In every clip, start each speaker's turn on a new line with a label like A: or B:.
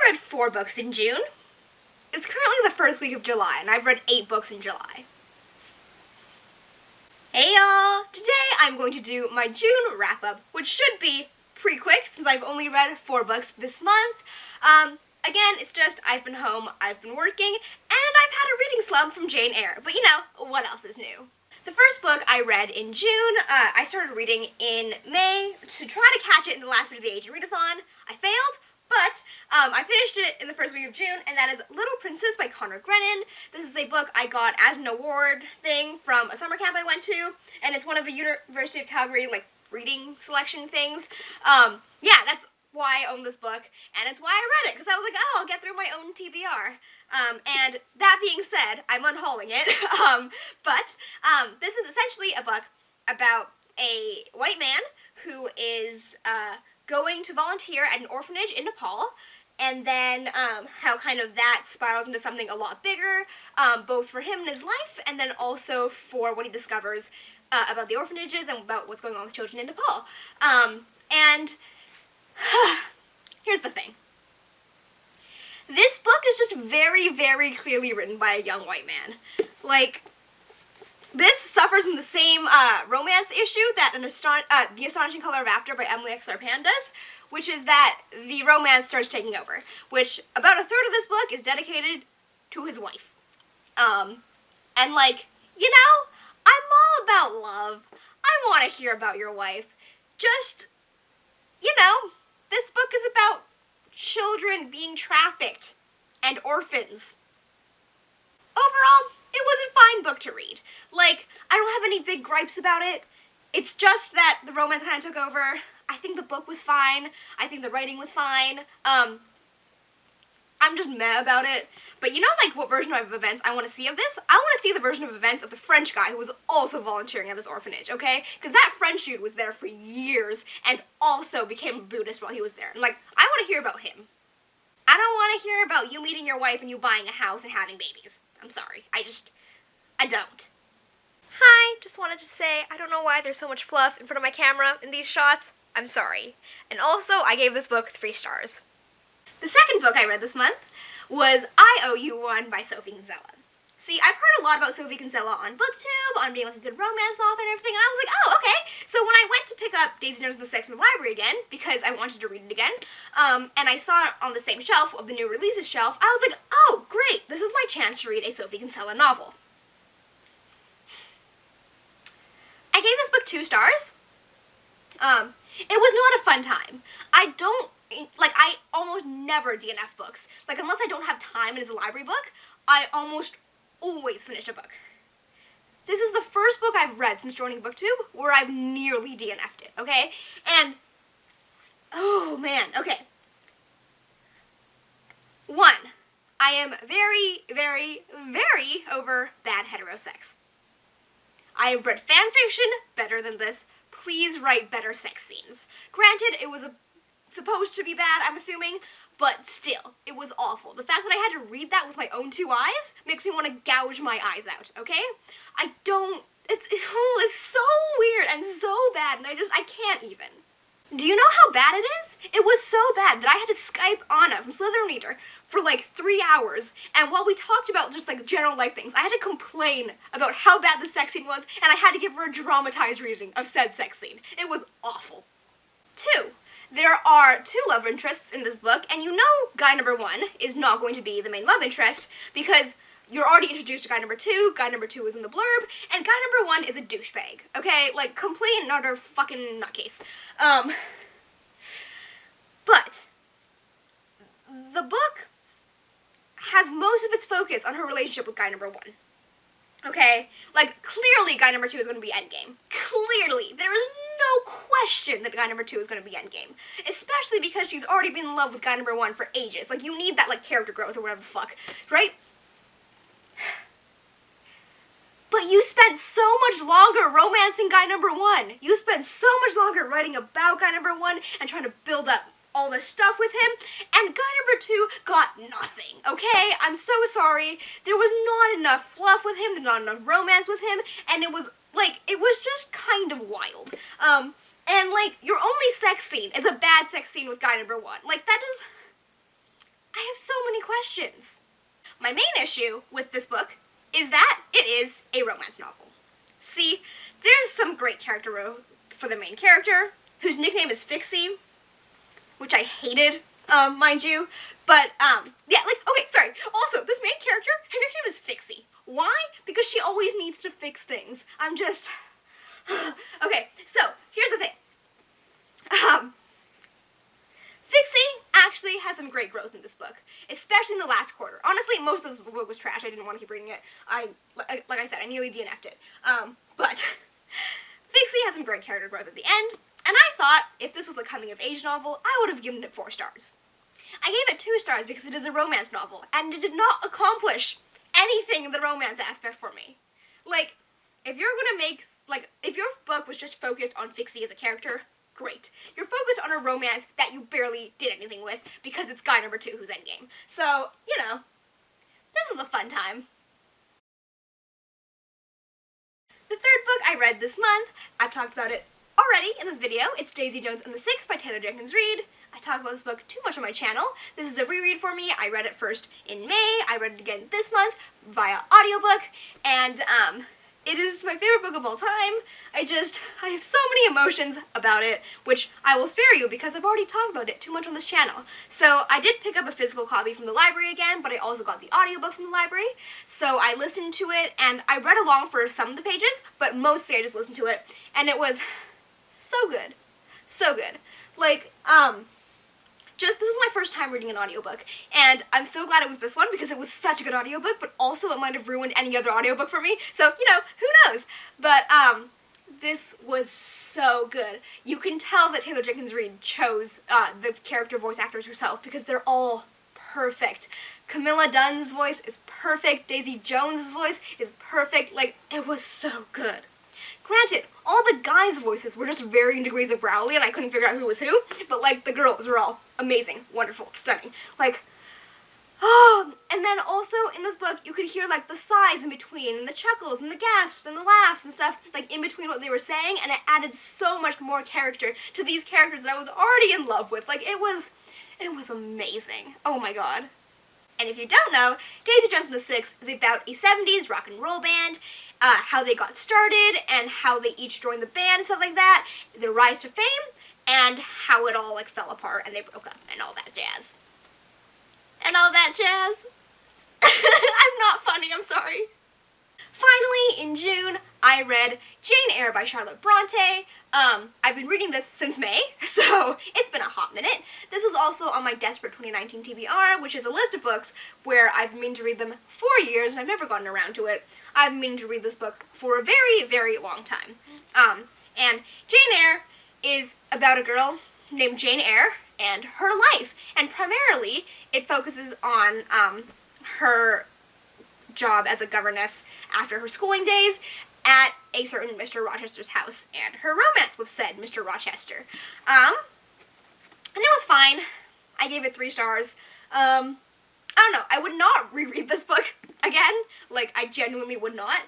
A: read 4 books in June. It's currently the first week of July, and I've read 8 books in July. Hey y'all! Today I'm going to do my June wrap-up, which should be pretty quick since I've only read 4 books this month. Again, it's just I've been home, I've been working, and I've had a reading slump from Eyre, but you know, what else is new? The first book I read in June, I started reading in May to try to catch it in the last bit of the Age and Readathon. I failed, but I finished it in the first week of June, and that is Little Princess by Conor Grennan. This is a book I got as an award thing from a summer camp I went to, and it's one of the University of Calgary, like, reading selection things. Yeah, that's why I own this book, and it's why I read it, because I was like, oh, I'll get through my own TBR. And that being said, I'm unhauling it, but this is essentially a book about a white man who is going to volunteer at an orphanage in Nepal, and then how kind of that spirals into something a lot bigger, both for him and his life, and then also for what he discovers about the orphanages and about what's going on with children in Nepal. And here's the thing. This book is just very, very clearly written by a young white man. Like, this suffers from the same romance issue that The Astonishing Color of After by Emily X. Sarpan does, which is that the romance starts taking over, which about a third of this book is dedicated to his wife. And like, you know, I'm all about love. I want to hear about your wife. Just, you know, this book is about children being trafficked and orphans. Overall, it was a fine book to read. Like, I don't have any big gripes about it. It's just that the romance kind of took over. I think the book was fine. I think the writing was fine. I'm just meh about it. But you know, like, what version of events I want to see of this? I want to see the version of events of the French guy who was also volunteering at this orphanage, okay? Because that French dude was there for years and also became a Buddhist while he was there. And, like, I want to hear about him. I don't want to hear about you meeting your wife and you buying a house and having babies. I'm sorry. I don't. Hi, just wanted to say, I don't know why there's so much fluff in front of my camera in these shots. I'm sorry. And also, I gave this book 3 stars. The second book I read this month was I Owe You One by Sophie Kinsella. See, I've heard a lot about Sophie Kinsella on BookTube, on being like a good romance author and everything, and I was like, oh, okay. So when I went to pick up Daisy Jones and the Sex in the Library again, because I wanted to read it again, and I saw it on the same shelf of the new releases shelf, I was like, oh, great, this is my chance to read a Sophie Kinsella novel. I gave this book 2 stars. It was not a fun time. I almost never DNF books. Like, unless I don't have time and it's a library book, I almost always finish a book. This is the first book I've read since joining BookTube where I've nearly DNF'd it, okay? And, oh man, okay. 1, I am very, very, very over bad hetero sex. I have read fanfiction better than this. Please write better sex scenes. Granted, it was supposed to be bad, I'm assuming, but still, it was awful. The fact that I had to read that with my own 2 eyes makes me want to gouge my eyes out, okay? It's so weird and so bad, and I can't even. Do you know how bad it is? It was so bad that I had to Skype Anna from Slytherin Reader for like 3 hours, and while we talked about just like general life things, I had to complain about how bad the sex scene was, and I had to give her a dramatized reading of said sex scene. It was awful. 2, there are 2 love interests in this book, and you know guy number 1 is not going to be the main love interest because you're already introduced to guy number 2 is in the blurb, and guy number 1 is a douchebag, okay? Like, complete and utter fucking nutcase. But the book has most of its focus on her relationship with guy number 1. Okay? Like, clearly guy number 2 is going to be endgame. Clearly. There is no question that guy number 2 is going to be endgame. Especially because she's already been in love with guy number 1 for ages. Like, you need that, like, character growth or whatever the fuck. Right? But you spent so much longer romancing guy number 1. You spent so much longer writing about guy number 1 and trying to build up all this stuff with him, and guy number 2 got nothing, okay? I'm so sorry. There was not enough fluff with him, there's not enough romance with him, and it was just kind of wild. And, like, your only sex scene is a bad sex scene with guy number 1. Like, that is... I questions. My main issue with this book is that it is a romance novel. See, there's some great character growth for the main character, whose nickname is Fixie, which I hated, mind you, but, yeah, like, okay, sorry, also, this main character, her nickname is Fixie. Why? Because she always needs to fix things. I'm just, okay, so, here's the thing. Fixie actually has some great growth in this book, especially in the last quarter. Honestly, most of this book was trash. I didn't want to keep reading it. Like I said, I nearly DNF'd it. But Fixie has some great character growth at the end, and I thought if this was a coming-of-age novel, I would have given it 4 stars. I gave it 2 stars because it is a romance novel, and it did not accomplish anything in the romance aspect for me. Like, if you're gonna make, like, if your book was just focused on Fixie as a character, great. You're focused on a romance that you barely did anything with because it's guy number 2 who's endgame. So, you know, this was a fun time. The third book I read this month, I've talked about it already in this video. It's Daisy Jones and the Six by Jenkins Reid. I talk about this book too much on my channel. This is a reread for me. I read it first in May. I read it again this month via audiobook, and it is my favorite book of all time. I have so many emotions about it, which I will spare you because I've already talked about it too much on this channel. So I did pick up a physical copy from the library again, but I also got the audiobook from the library. So I listened to it, and I read along for some of the pages, but mostly I just listened to it, and it was so good. So good. Like, this was my first time reading an audiobook, and I'm so glad it was this one because it was such a good audiobook, but also it might have ruined any other audiobook for me, so, you know, who knows? But, this was so good. You can tell that Jenkins Reid chose, the character voice actors herself because they're all perfect. Camilla Dunn's voice is perfect, Daisy Jones' voice is perfect, like, it was so good. Granted, all the guys' voices were just varying degrees of growly, and I couldn't figure out who was who, but, like, the girls were all amazing, wonderful, stunning. Like, oh, and then also in this book, you could hear, like, the sighs in between, and the chuckles, and the gasps, and the laughs, and stuff, like, in between what they were saying, and it added so much more character to these characters that I was already in love with. Like, it was amazing. Oh my god. And if you don't know, Daisy Jones and the Six is about a 70s rock and roll band, how they got started, and how they each joined the band, and stuff like that, their rise to fame, and how it all, like, fell apart, and they broke up, and all that jazz. And all that jazz. I'm not funny, I'm sorry. Finally, in June, I read Jane Eyre by Charlotte Brontë. I've been reading this since May, so it's been a hot minute. This was also on my Desperate 2019 TBR, which is a list of books where I've been meaning to read them for years, and I've never gotten around to it. I've been meaning to read this book for a very, very long time. And Jane Eyre is about a girl named Jane Eyre and her life, and primarily it focuses on her job as a governess after her schooling days at a certain Mr. Rochester's house and her romance with said Mr. Rochester. And it was fine. I gave it 3 stars. I don't know, I would not reread this book again. Like, I genuinely would not.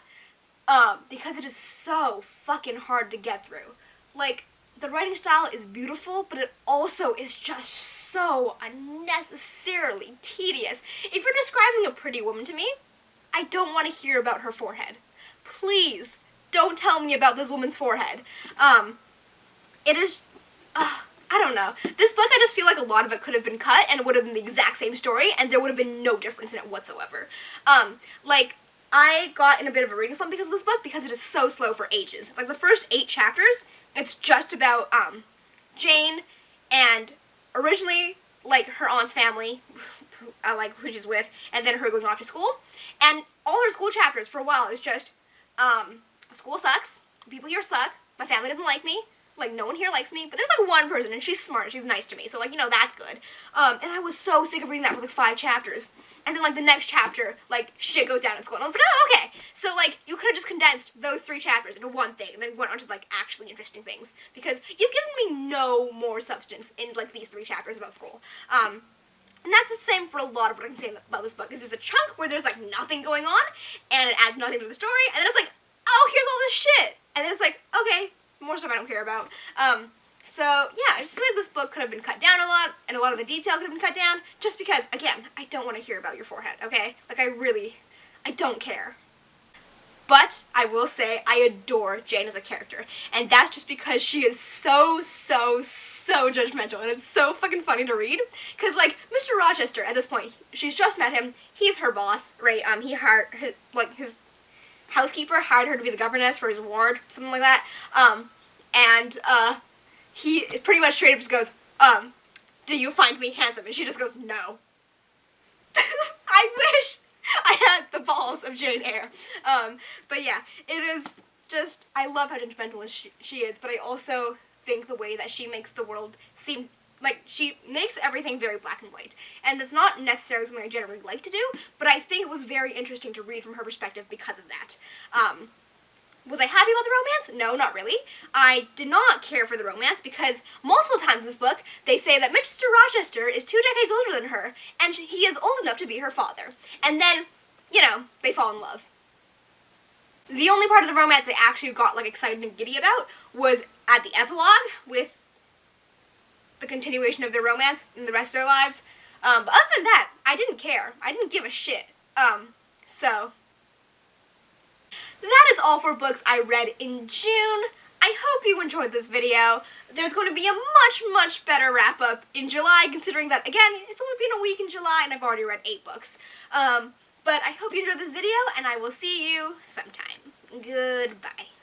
A: Because it is so fucking hard to get through. Like, the writing style is beautiful, but it also is just so unnecessarily tedious. If you're describing a pretty woman to me, I don't want to hear about her forehead. Please, don't tell me about this woman's forehead. It is, I don't know. This book, I just feel like a lot of it could have been cut, and it would have been the exact same story, and there would have been no difference in it whatsoever. Like, I got in a bit of a reading slump because of this book, because it is so slow for ages. Like, the first 8 chapters, it's just about, Jane, and originally, like, her aunt's family, like, who she's with, and then her going off to school. And all her school chapters for a while is just, school sucks, people here suck, my family doesn't like me, like, no one here likes me, but there's, like, one person, and she's smart, she's nice to me, so, like, you know, that's good. And I was so sick of reading that for, like, 5 chapters. And then, like, the next chapter, like, shit goes down in school, and I was like, oh, okay. So, like, you could have just condensed those 3 chapters into one thing, and then went on to, like, actually interesting things, because you've given me no more substance in, like, these 3 chapters about school. And that's the same for a lot of what I can say about this book, is there's a chunk where there's, like, nothing going on, and it adds nothing to the story, and then it's like, oh, here's all this shit! And then it's like, okay, more stuff I don't care about. So yeah, I just feel like this book could have been cut down a lot, and a lot of the detail could have been cut down, just because, again, I don't want to hear about your forehead, okay? Like, I don't care. But I will say I adore Jane as a character, and that's just because she is so judgmental, and it's so fucking funny to read. Because, like, Mr. Rochester, at this point, she's just met him, he's her boss, right? He hired, his housekeeper hired her to be the governess for his ward, something like that. He pretty much straight up just goes, do you find me handsome? And she just goes, no. I wish I had the balls of Jane Eyre. But yeah, it is just, I love how judgmental she is, but I also think the way that she makes the world seem, like, she makes everything very black and white. And that's not necessarily something I generally like to do, but I think it was very interesting to read from her perspective because of that. Was I happy about the romance? No, not really. I did not care for the romance because multiple times in this book, they say that Mr. Rochester is 2 decades older than her, and he is old enough to be her father. And then, you know, they fall in love. The only part of the romance I actually got, like, excited and giddy about was at the epilogue with the continuation of their romance and the rest of their lives. But other than that, I didn't care. I didn't give a shit. So that is all for books I read in June. I hope you enjoyed this video. There's going to be a much better wrap-up in July, considering that, again, it's only been a week in July and I've already read 8 books. But I hope you enjoyed this video, and I will see you sometime. Goodbye.